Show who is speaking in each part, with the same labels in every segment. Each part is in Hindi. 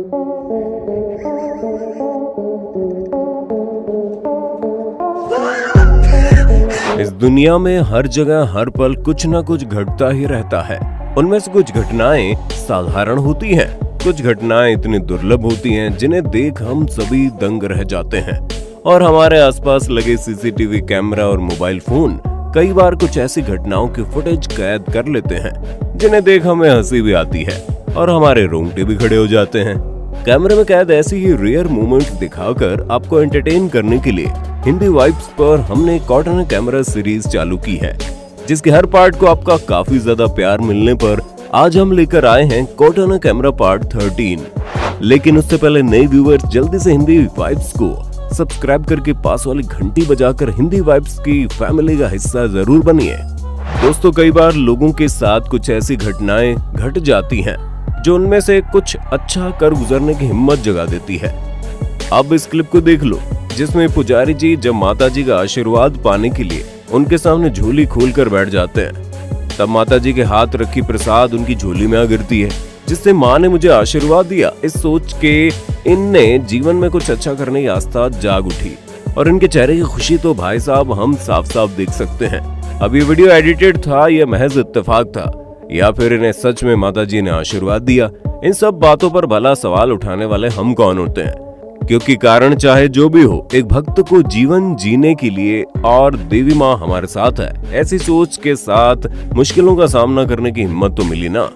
Speaker 1: इस दुनिया में हर जगह हर पल कुछ न कुछ घटता ही रहता है। उनमें से कुछ घटनाएं साधारण होती हैं, कुछ घटनाएं इतनी दुर्लभ होती हैं जिन्हें देख हम सभी दंग रह जाते हैं। और हमारे आसपास लगे सीसीटीवी कैमरा और मोबाइल फोन कई बार कुछ ऐसी घटनाओं की फुटेज कैद कर लेते हैं जिन्हें देख हमें हंसी भी आती है और हमारे रोंगटे भी खड़े हो जाते हैं। कैमरे में कैद ऐसी ही रेयर मोमेंट दिखाकर आपको एंटरटेन करने के लिए हिंदी वाइब्स पर हमने कॉटन कैमरा सीरीज चालू की है, जिसके हर पार्ट को आपका काफी ज्यादा प्यार मिलने पर आज हम लेकर आए हैं कॉटन कैमरा पार्ट 13। लेकिन उससे पहले नए व्यूअर्स जल्दी से हिंदी वाइब्स को सब्सक्राइब करके पास वाली घंटी बजाकर हिंदी वाइब्स की फैमिली का हिस्सा जरूर बनिए। दोस्तों, कई बार लोगों के साथ कुछ ऐसी घटनाएं घट जाती हैं जो उनमें से कुछ अच्छा कर गुजरने की हिम्मत जगा देती है। अब इस क्लिप को देख लो, जिसमें पुजारी जी जब माता जी का आशीर्वाद पाने के लिए उनके सामने झोली खोलकर बैठ जाते हैं, तब माता जी के हाथ रखी प्रसाद उनकी झोली में आ गिरती है, जिससे माँ ने मुझे आशीर्वाद दिया। इस सोच के इनने जीवन में कुछ अच्छा करने की आस्था जाग उठी और इनके चेहरे की खुशी तो भाई साहब हम साफ साफ देख सकते हैं। अब ये वीडियो एडिटेड था या महज इत्तेफाक था, या फिर इन्हें सच में माता जी ने आशीर्वाद दिया? इन सब बातों पर भला सवाल उठाने वाले हम कौन होते हैं? क्योंकि कारण चाहे जो भी हो, एक भक्त को जीवन जीने के लिए और देवी माँ हमारे साथ है, ऐसी सोच के साथ मुश्किलों का सामना करने की हिम्मत तो मिली ना।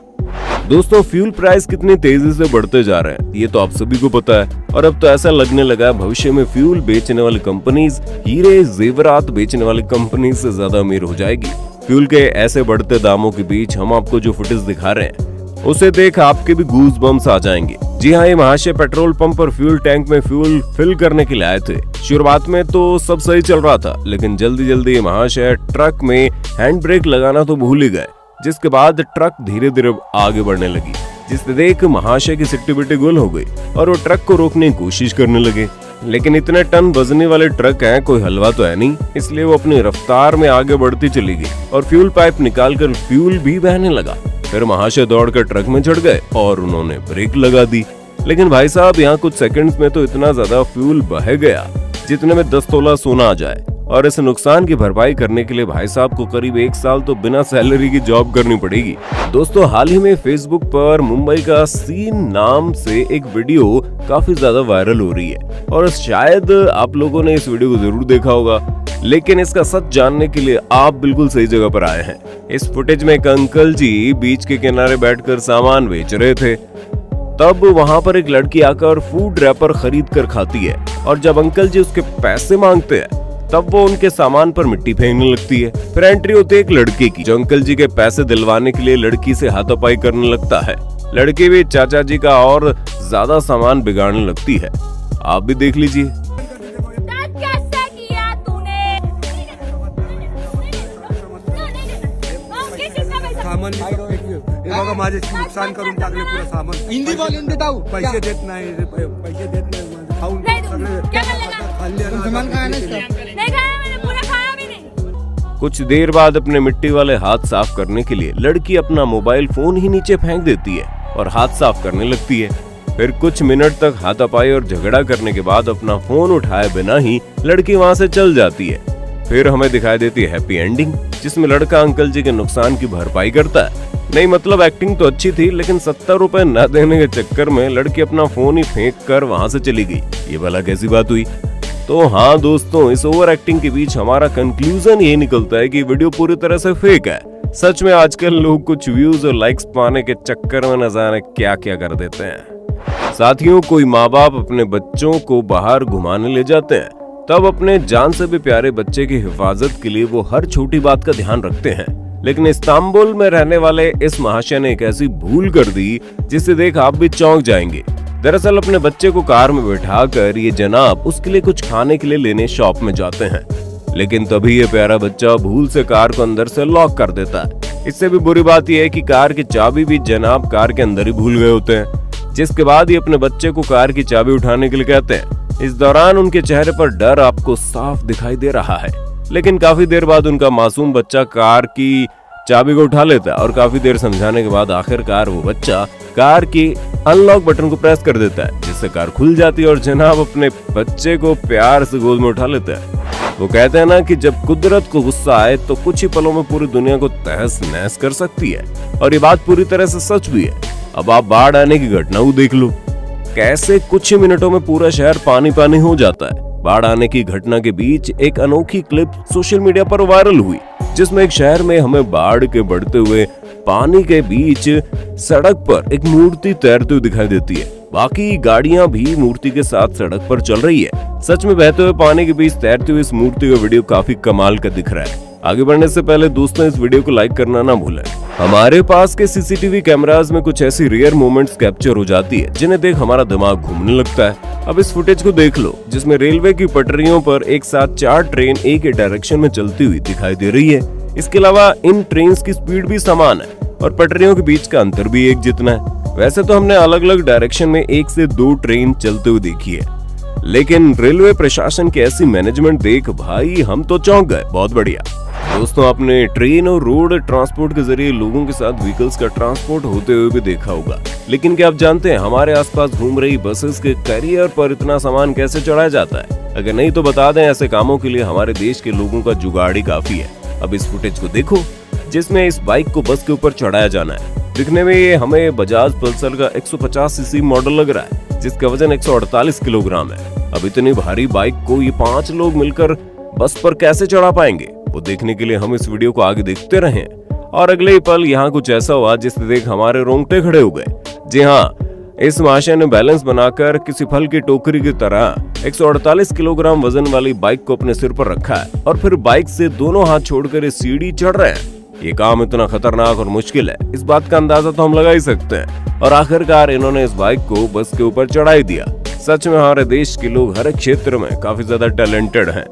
Speaker 1: दोस्तों, फ्यूल प्राइस कितनी तेजी से बढ़ते जा रहे हैं ये तो आप सभी को पता है, और अब तो ऐसा लगने लगा है भविष्य में फ्यूल बेचने वाली कंपनीज हीरे जेवरात बेचने वाली कंपनी से ज्यादा अमीर हो जाएगी। फ्यूल के ऐसे बढ़ते दामों के बीच हम आपको जो फुटेज दिखा रहे हैं उसे देख आपके भी गूज बम्स आ जाएंगे। जी हाँ, ये महाशय पेट्रोल पंप पर फ्यूल टैंक में फ्यूल फिल करने के लिए आए थे। शुरुआत में तो सब सही चल रहा था, लेकिन जल्दी जल्दी ये महाशय ट्रक में हैंड ब्रेक लगाना तो भूल ही गए, जिसके बाद ट्रक धीरे धीरे आगे बढ़ने लगी, जिससे देख महाशय की सिट्टी बिट्टी गुल हो गई और वो ट्रक को रोकने की कोशिश करने लगे। लेकिन इतने टन वजनी वाले ट्रक हैं, कोई हलवा तो है नहीं, इसलिए वो अपनी रफ्तार में आगे बढ़ती चली गई और फ्यूल पाइप निकालकर फ्यूल भी बहने लगा। फिर महाशय दौड़कर ट्रक में चढ़ गए और उन्होंने ब्रेक लगा दी। लेकिन भाई साहब, यहाँ कुछ सेकंड्स में तो इतना ज्यादा फ्यूल बह गया जितने में 10 तोला सोना आ जाए, और इस नुकसान की भरपाई करने के लिए भाई साहब को करीब 1 साल तो बिना सैलरी की जॉब करनी पड़ेगी। दोस्तों, हाल ही में फेसबुक पर मुंबई का सीन नाम से एक वीडियो काफी ज्यादा वायरल हो रही है, और शायद आप लोगों ने इस वीडियो को जरूर देखा होगा। लेकिन इसका सच जानने के लिए आप बिल्कुल सही जगह पर आए हैं। इस फुटेज में एक अंकल जी बीच के किनारे बैठकर सामान बेच रहे थे। तब वहां पर एक लड़की आकर फूड रैपर खरीद कर खाती है, और जब अंकल जी उसके पैसे मांगते हैं तब वो उनके सामान पर मिट्टी फेंकने लगती है। फिर एंट्री होती है एक लड़के की, जो अंकल जी के पैसे दिलवाने के लिए लड़की से हाथापाई करने लगता है। लड़की भी चाचा जी का और ज्यादा सामान बिगाड़ने लगती है। आप भी देख लीजिए।
Speaker 2: माझे नुकसान करून टाकले पुरं सामान। हिंदी बोल, हिंदी दाऊ पैसे देत नाही, पैसे देत नाही, खाऊन
Speaker 1: कुछ देर बाद अपने मिट्टी वाले हाथ साफ करने के लिए लड़की अपना मोबाइल फोन ही नीचे फेंक देती है और हाथ साफ करने लगती है। फिर कुछ मिनट तक हाथापाई और झगड़ा करने के बाद अपना फोन उठाए बिना ही लड़की वहां से चल जाती है। फिर हमें दिखाई देती है हैप्पी एंडिंग, जिसमें लड़का अंकल जी के नुकसान की भरपाई करता है। नहीं, मतलब एक्टिंग तो अच्छी थी, लेकिन 70 रुपए न देने के चक्कर में लड़की अपना फोन ही फेंक कर वहां से चली गई। ये भला कैसी बात हुई? तो हाँ दोस्तों, इस ओवर एक्टिंग के बीच हमारा कंक्लूजन यही निकलता है कि वीडियो पूरी तरह से फेक है। सच में आजकल लोग कुछ व्यूज और लाइक्स पाने के चक्कर में न जाने क्या क्या कर देते हैं। साथियों, कोई माँ बाप अपने बच्चों को बाहर घुमाने ले जाते हैं, तब अपने जान से भी प्यारे बच्चे की हिफाजत के लिए वो हर छोटी बात का ध्यान रखते हैं। लेकिन इस्तांबुल में रहने वाले इस महाशय ने एक ऐसी भूल कर दी जिसे देख आप भी चौंक जाएंगे। दरअसल अपने बच्चे को कार में बैठाकर ये जनाब उसके लिए कुछ खाने के लिए लेने शॉप में जाते हैं, लेकिन तभी ये प्यारा बच्चा भूल से कार को अंदर से लॉक कर देता है। इससे भी बुरी बात यह है कि कार की चाबी भी जनाब कार के अंदर ही भूल गए होते हैं, जिसके बाद ही अपने बच्चे को कार की चाबी उठाने के लिए कहते हैं। इस दौरान उनके चेहरे पर डर आपको साफ दिखाई दे रहा है, लेकिन काफी देर बाद उनका मासूम बच्चा कार की चाबी को उठा लेता है और काफी देर समझाने के बाद आखिरकार वो बच्चा कार की अनलॉक बटन को प्रेस कर देता है, जिससे कार खुल जाती है और जनाब अपने बच्चे को प्यार से गोद में उठा लेता है। वो कहते हैं ना कि जब कुदरत को गुस्सा आए तो कुछ ही पलों में पूरी दुनिया को तहस नहस कर सकती है, और ये बात पूरी तरह से सच भी है। अब आप बाढ़ आने की घटना को देख लो, कैसे कुछ ही मिनटों में पूरा शहर पानी पानी हो जाता है। बाढ़ आने की घटना के बीच एक अनोखी क्लिप सोशल मीडिया पर वायरल हुई, जिसमें एक शहर में हमें बाढ़ के बढ़ते हुए पानी के बीच सड़क पर एक मूर्ति तैरती हुई दिखाई देती है। बाकी गाड़ियां भी मूर्ति के साथ सड़क पर चल रही है। सच में बहते हुए पानी के बीच तैरती हुई इस मूर्ति का वीडियो काफी कमाल का दिख रहा है। आगे बढ़ने से पहले दोस्तों इस वीडियो को लाइक करना ना भूलें। हमारे पास के सीसीटीवी कैमरास में कुछ ऐसी रेयर मोमेंट्स कैप्चर हो जाती है जिन्हें देख हमारा दिमाग घूमने लगता है। अब इस फुटेज को देख लो, जिसमें रेलवे की पटरियों पर एक साथ 4 ट्रेन एक ही डायरेक्शन में चलती हुई दिखाई दे रही है। इसके अलावा इन ट्रेन की स्पीड भी समान है और पटरियों के बीच का अंतर भी एक जितना है। वैसे तो हमने अलग अलग डायरेक्शन में 1 से 2 ट्रेन चलते हुए देखी है, लेकिन रेलवे प्रशासन की ऐसी मैनेजमेंट देख भाई हम तो चौंक गए। बहुत बढ़िया। दोस्तों, आपने ट्रेन और रोड ट्रांसपोर्ट के जरिए लोगों के साथ व्हीकल्स का ट्रांसपोर्ट होते हुए भी देखा होगा, लेकिन क्या आप जानते हैं हमारे आसपास घूम रही बसेस के कैरियर पर इतना सामान कैसे चढ़ाया जाता है? अगर नहीं तो बता दें, ऐसे कामों के लिए हमारे देश के लोगों का जुगाड़ ही काफी है। अब इस फुटेज को देखो, जिसमें इस बाइक को बस के ऊपर चढ़ाया जाना है। दिखने में ये हमें बजाज पल्सर का 150 सीसी मॉडल लग रहा है, जिसका वजन 148 किलोग्राम है। अब इतनी भारी बाइक को ये 5 लोग मिलकर बस पर कैसे चढ़ा पाएंगे, वो देखने के लिए हम इस वीडियो को आगे देखते रहें। और अगले ही पल यहाँ कुछ ऐसा हुआ जिससे देख हमारे रोंगटे खड़े हो गए। जी हाँ, इस महाशय ने बैलेंस बनाकर किसी फल की टोकरी की तरह 148 किलोग्राम वजन वाली बाइक को अपने सिर पर रखा है और फिर बाइक से दोनों हाथ छोड़कर ये सीढ़ी चढ़ रहे हैं। ये काम इतना खतरनाक और मुश्किल है, इस बात का अंदाजा तो हम लगा ही सकते हैं। और आखिरकार इन्होंने इस बाइक को बस के ऊपर चढ़ाई दिया। सच में हमारे देश के लोग हर एक क्षेत्र में काफी ज्यादा टैलेंटेड हैं।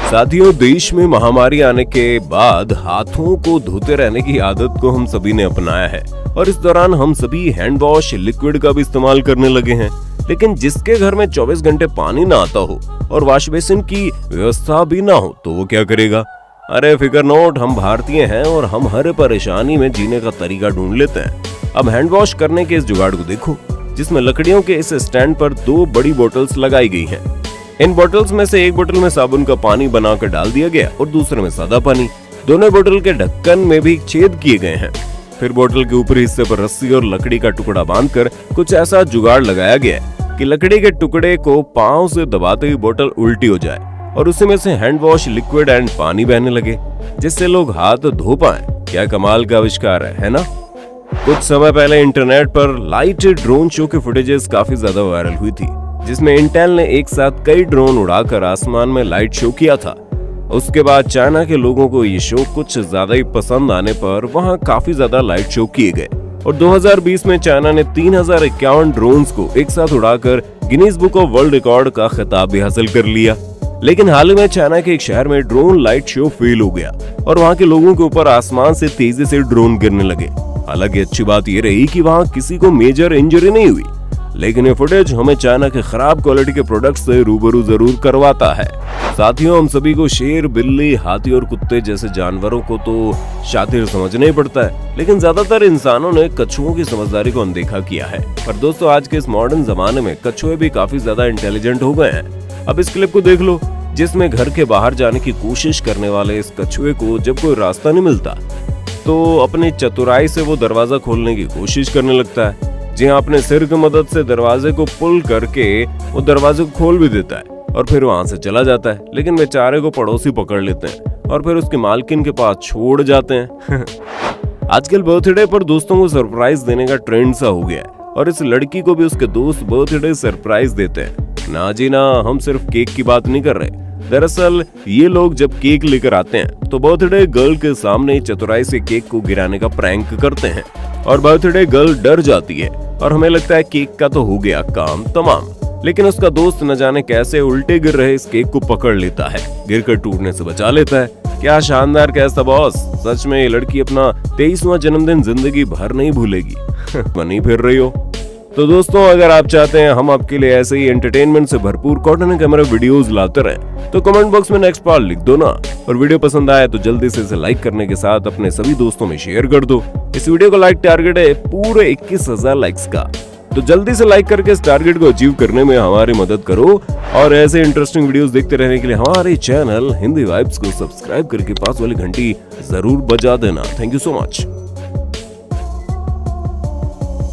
Speaker 1: साथियों, देश में महामारी आने के बाद हाथों को धोते रहने की आदत को हम सभी ने अपनाया है और इस दौरान हम सभी हैंड वॉश लिक्विड का भी इस्तेमाल करने लगे हैं। लेकिन जिसके घर में 24 घंटे पानी ना आता हो और वॉश बेसिन की व्यवस्था भी ना हो तो वो क्या करेगा? अरे फिकर नोट, हम भारतीय हैं और हम हर परेशानी में जीने का तरीका ढूंढ लेते हैं। अब हैंड वॉश करने के इस जुगाड़ को देखो, जिसमें लकड़ियों के इस स्टैंड पर 2 बड़ी बोतल्स लगाई गई हैं। इन बोतल्स में से एक बोतल में साबुन का पानी बनाकर डाल दिया गया और दूसरे में सादा पानी। दोनों बोतल के ढक्कन में भी छेद किए गए हैं। फिर बोतल के ऊपरी हिस्से पर रस्सी और लकड़ी का टुकड़ा बांधकर कुछ ऐसा जुगाड़ लगाया गया है कि लकड़ी के टुकड़े को पांव से दबाते ही बोतल उल्टी हो जाए और उसी में से हैंड वॉश लिक्विड एंड पानी बहने लगे, जिससे लोग हाथ धो पाएं। क्या कमाल का आविष्कार है ना? कुछ समय पहले इंटरनेट पर लाइट ड्रोन शो की फुटेजेस काफी ज्यादा वायरल हुई थी, जिसमें इंटेल ने एक साथ कई ड्रोन उड़ाकर आसमान में लाइट शो किया था। उसके बाद चाइना के लोगों को ये शो कुछ ज्यादा ही पसंद आने पर वहां काफी ज्यादा लाइट शो किए गए और 2020 में चाइना ने 3051 ड्रोन्स को एक साथ उड़ाकर Guinness book of world record का खिताब भी हासिल कर लिया। लेकिन हाल ही में चाइना के एक शहर में ड्रोन लाइट शो फेल हो गया और वहां के लोगों के ऊपर आसमान से तेजी से ड्रोन गिरने लगे। हालांकि अच्छी बात यह रही कि वहां किसी को मेजर इंजरी नहीं हुई, लेकिन ये फुटेज हमें चाइना के खराब क्वालिटी के प्रोडक्ट से रूबरू जरूर करवाता है। साथियों, हम सभी को शेर, बिल्ली, हाथी और कुत्ते जैसे जानवरों को तो शातिर समझना ही पड़ता है, लेकिन ज्यादातर इंसानों ने कछुओं की समझदारी को अनदेखा किया है। पर दोस्तों, आज के इस मॉडर्न जमाने में कछुए भी काफी ज्यादा इंटेलिजेंट हो गए हैं। अब इस क्लिप को देख लो, जिसमें घर के बाहर जाने की कोशिश करने वाले इस कछुए को जब कोई रास्ता नहीं मिलता तो अपनी चतुराई से वो दरवाजा खोलने की कोशिश करने लगता है। जी हाँ, अपने सिर की मदद से दरवाजे को पुल करके वो दरवाजे को खोल भी देता है और फिर वहां से चला जाता है। लेकिन बेचारे को पड़ोसी पकड़ लेते हैं और फिर उसकी मालकिन के पास छोड़ जाते हैं। आजकल बर्थडे पर दोस्तों को सरप्राइज देने का ट्रेंड सा हो गया है और इस लड़की को भी उसके दोस्त बर्थडे सरप्राइज देते हैं। ना जी ना, हम सिर्फ केक की बात नहीं कर रहे। दरअसल ये लोग जब केक लेकर आते हैं तो बर्थडे गर्ल के सामने चतुराई से केक को गिराने का प्रैंक करते हैं और बर्थडे गर्ल डर जाती है और हमें लगता है केक का तो हो गया काम तमाम। लेकिन उसका दोस्त न जाने कैसे उल्टे गिर रहे इस केक को पकड़ लेता है, गिरकर टूटने से बचा लेता है। क्या शानदार कैसा बॉस! सच में ये लड़की अपना 23वां जन्मदिन जिंदगी भर नहीं भूलेगी। बनी फिर रही हो। तो दोस्तों, अगर आप चाहते हैं हम आपके लिए ऐसे ही एंटरटेनमेंट से भरपूर कॉटन कैमरा वीडियोस लाते रहें, तो कमेंट बॉक्स में नेक्स्ट पार्ट लिख दो ना। और वीडियो पसंद आए तो जल्दी से इसे लाइक करने के साथ अपने सभी दोस्तों में शेयर कर दो। इस वीडियो का लाइक टारगेट है पूरे 21,000 लाइक्स का, तो जल्दी से लाइक करके इस टारगेट को अचीव करने में हमारी मदद करो। और ऐसे इंटरेस्टिंग वीडियोस देखते रहने के लिए हमारे चैनल हिंदी वाइब्स को सब्सक्राइब करके पास वाली घंटी जरूर बजा देना। Thank you so much.